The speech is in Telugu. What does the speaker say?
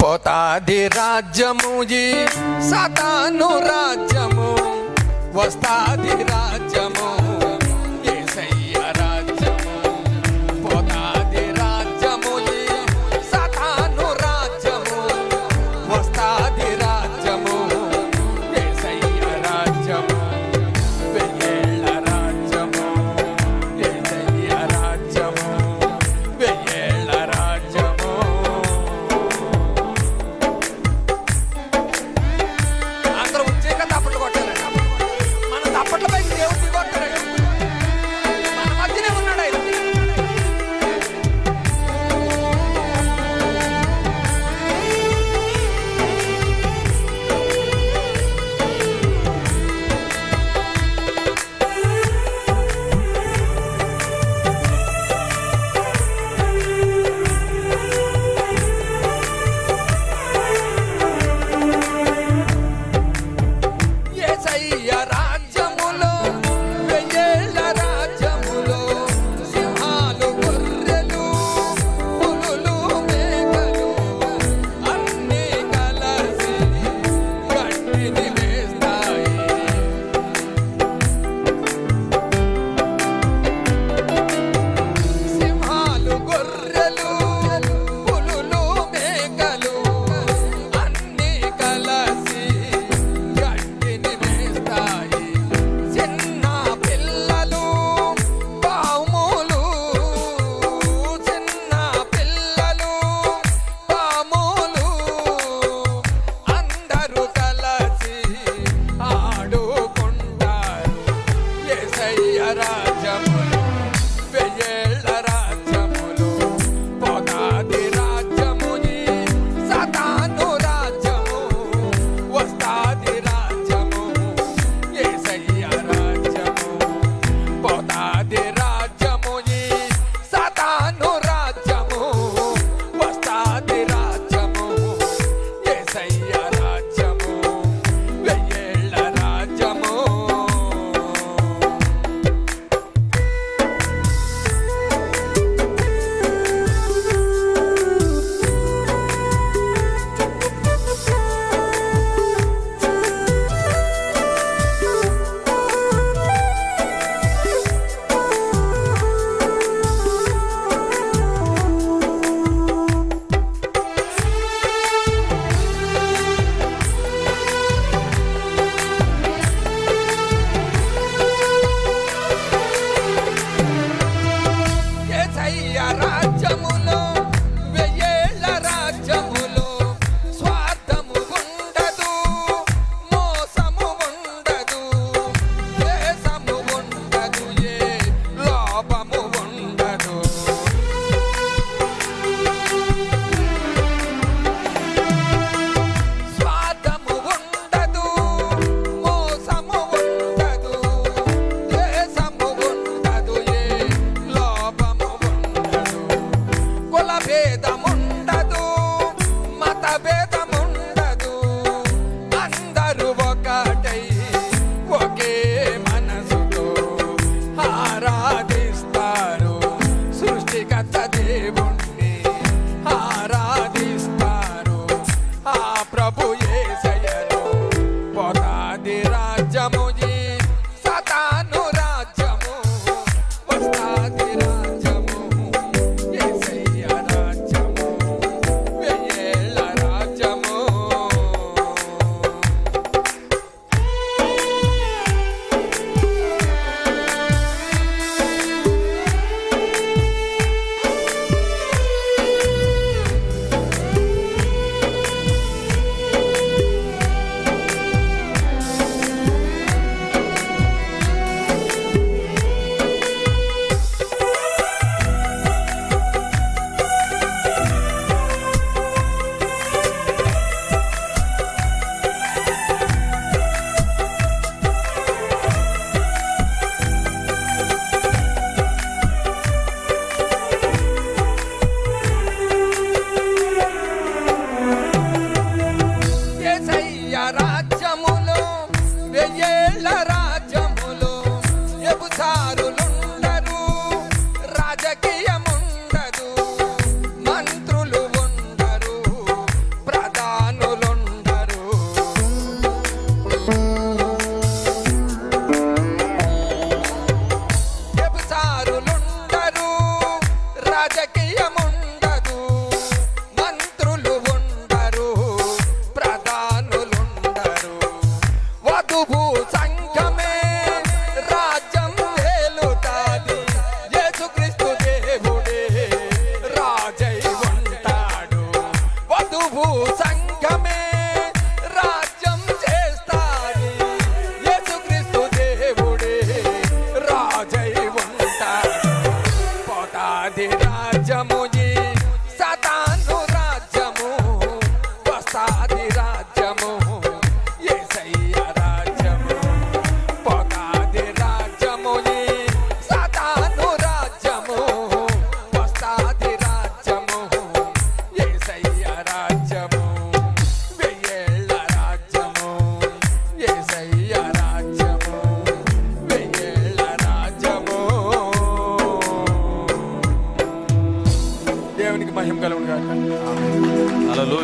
పోతాది రాజ్యము సాతాను రాజ్యము, వస్తాది రాజ్యము యేసయ్య రాజ్యము. పోతాది రాజ్యము సాతాను రాజ్యము, వస్తాది రాజ్యము యేసయ్య రాజ్యము. వెయ్యేళ్ళ రాజ్యము యేసయ్య రాజ్యము, వెయ్యేళ్ళ రాజ్యము. అందరూ వచ్చాక తప్పట్లు కొట్టారండి. మన తప్పట్ల పైకి దేవుడిని కొట్టారండి. ప్రభు సంఘమే రాజ్యం చేస్తాది. యేసుక్రీస్తు దేవుడే రాజై ఉంటాడు. పోతాది రాజ్యము ఈ సాతాను రాజ్యము, వస్తాది రాజ్యము యేసయ్య రాజ్యము. పోతాది రాజ్యము ఈ సాతాను రాజ్యము, వస్తాది రాజ్యము యేసయ్య రాజ్యము. వెయ్యేళ్ళ రాజ్యము యేసయ్య రాజ్యము, వెయ్యేళ్ళ రాజ్యము. దేవునికి మహిమ కలుగును గాక. హల్లెలూయా.